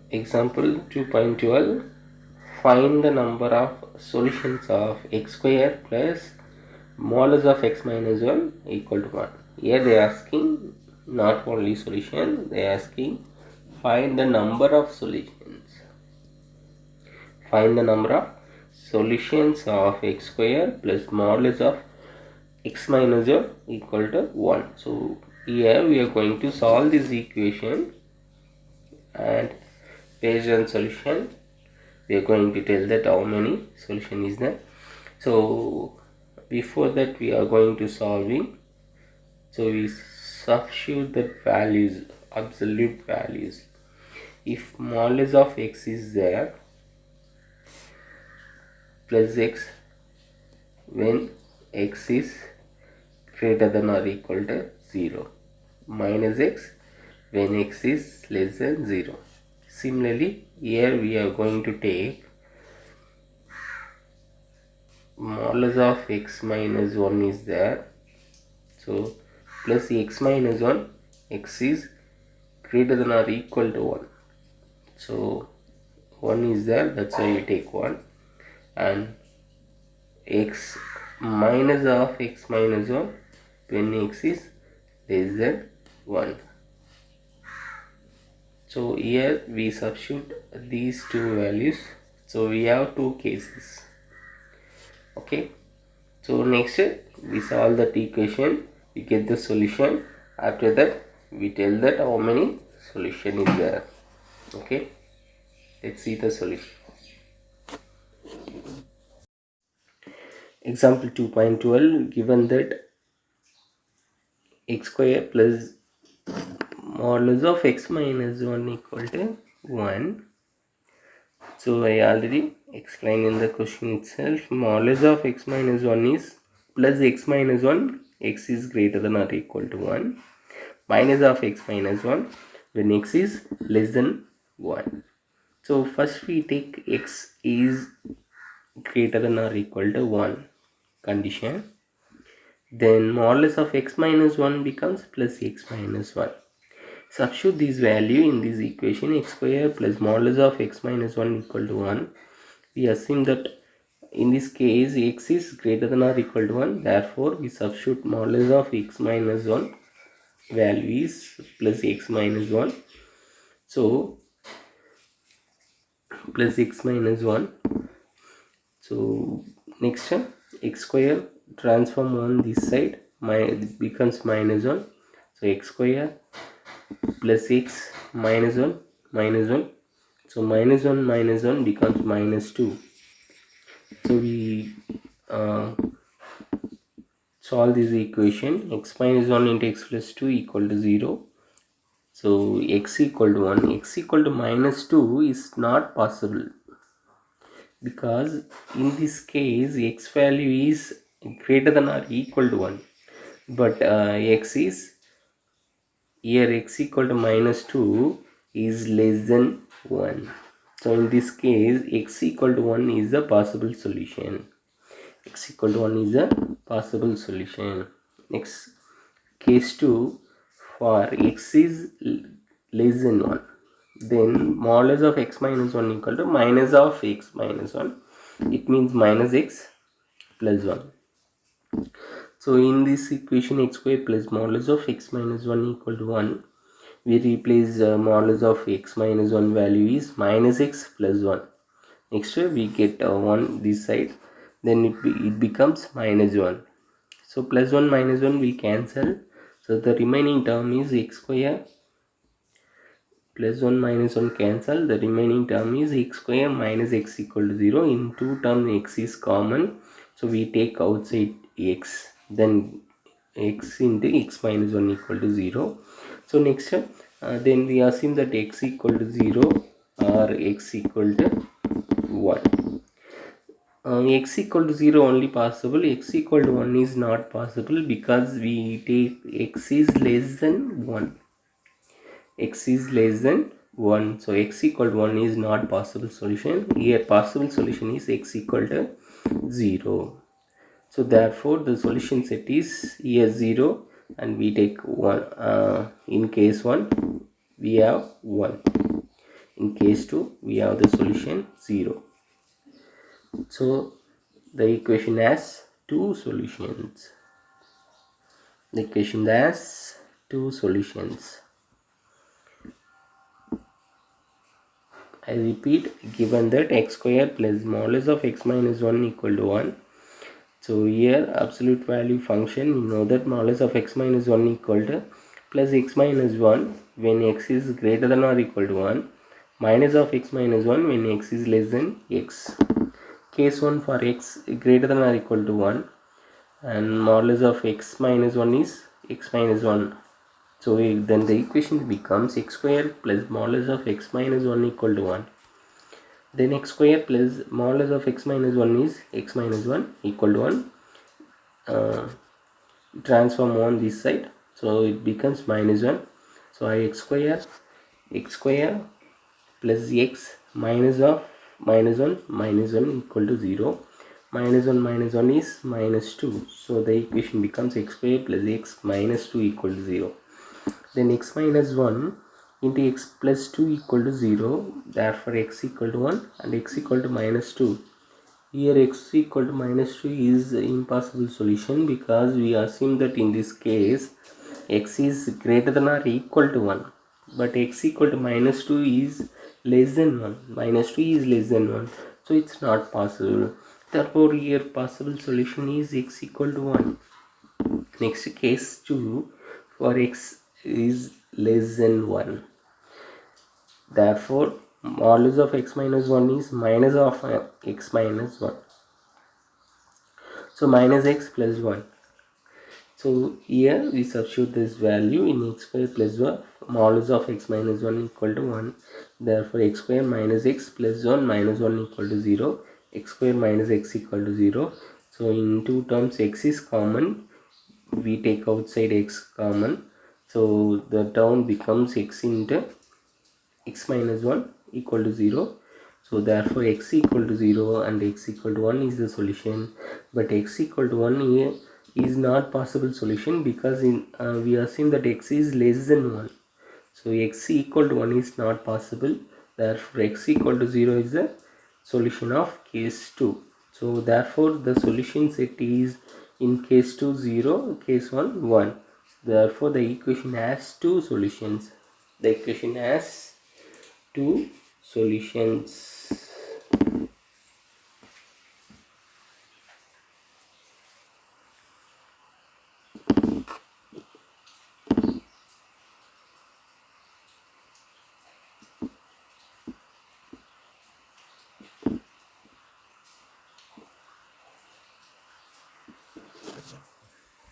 Example 2.12, find the number of solutions of x square plus modulus of x minus 1 equal to 1. Here they are asking not only solution, they are asking find the number of solutions. Find the number of solutions of x square plus modulus of x minus 1 equal to 1. So here we are going to solve this equation, and based on solution we are going to tell that how many solution is there. So before that we are going to solving, so we substitute that values, absolute values. If modulus of x is there plus x when x is greater than or equal to 0, minus x when x is less than 0. Similarly, here we are going to take modulus of x minus 1 is there, so plus x minus 1, x is greater than or equal to 1, so 1 is there, that's why we take 1, and x minus of x minus 1 when x is less than 1. So here we substitute these two values, so we have two cases. Okay, so next we solve that equation, we get the solution. After that we tell that how many solution is there. Okay, let's see the solution. Example 2.12, given that x square plus modulus of x minus 1 equal to 1. So I already explained in the question itself, modulus of x minus 1 is plus x minus 1, x is greater than or equal to 1, minus of x minus 1 when x is less than 1. So first we take x is greater than or equal to 1 condition, then modulus of x minus 1 becomes plus x minus 1. Substitute this value in this equation, x square plus modulus of x minus 1 equal to 1. We assume that in this case x is greater than or equal to 1, therefore we substitute modulus of x minus 1 value is plus x minus 1, so plus x minus 1. So next x square transform on this side, it becomes minus 1, so x square plus x minus 1 minus 1, so minus 1 becomes minus 2. So we solve this equation, x minus 1 into x plus 2 equal to 0, so x equal to 1. X equal to minus 2 is not possible, because in this case x value is greater than or equal to 1, but x is here x equal to minus 2 is less than 1. So in this case x equal to 1 is a possible solution. X equal to 1 is a possible solution. Next, case 2, for x is less than 1, then modulus of x minus 1 equal to minus of x minus 1, it means minus x plus 1. So in this equation x square plus modulus of x minus 1 equal to 1, we replace modulus of x minus 1 value is minus x plus 1. Next we get 1 this side, then it becomes minus 1. So plus 1 minus 1 we cancel, so the remaining term is x square plus 1 minus 1 cancel, the remaining term is x square minus x equal to 0. In two terms x is common, so we take outside x, then x into x minus 1 equal to 0. So next then we assume that x equal to 0 or x equal to 1. X equal to 0 only possible, x equal to 1 is not possible, because we take x is less than 1. X is less than 1, so x equal to 1 is not possible solution. Here possible solution is x equal to 0. So therefore the solution set is here 0, and we take 1. In case 1 we have 1. In case 2 we have the solution 0. So the equation has two solutions. The equation has two solutions. I repeat, given that x square plus modulus of x minus 1 equal to 1. So here absolute value function, you know that modulus of x minus 1 equal to plus x minus 1 when x is greater than or equal to 1, minus of x minus 1 when x is less than x. Case 1 for x greater than or equal to 1 and modulus of x minus 1 is x minus 1. So then the equation becomes x square plus modulus of x minus 1 equal to 1. Then x square plus modulus of x minus 1 is x minus 1 equal to 1. Transform on this side, so it becomes minus 1. So x square plus x minus of minus 1 equal to 0. Minus 1 is minus 2. So the equation becomes x square plus x minus 2 equal to 0. Then x minus 1 into x plus 2 equal to 0. Therefore x equal to 1 and x equal to minus 2. Here x equal to minus 2 is impossible solution because we assume that in this case x is greater than or equal to 1. But x equal to minus 2 is less than 1. Minus 2 is less than 1. So it's not possible. Therefore here possible solution is x equal to 1. Next case 2, for x is less than 1. Therefore modulus of x minus 1 is minus of x minus 1. So minus x plus 1. So here we substitute this value in x square plus 1. Modulus of x minus 1 equal to 1. Therefore x square minus x plus 1 minus 1 equal to 0. X square minus x equal to 0. So in two terms x is common. We take outside x common. So the term becomes x into x minus 1 equal to 0. So therefore x equal to 0 and x equal to 1 is the solution. But x equal to 1 here is not possible solution because we assume that x is less than 1. So x equal to 1 is not possible. Therefore x equal to 0 is the solution of case 2. So therefore the solution set is in case 2 0, case 1 1. Therefore the equation has two solutions. The equation has two solutions.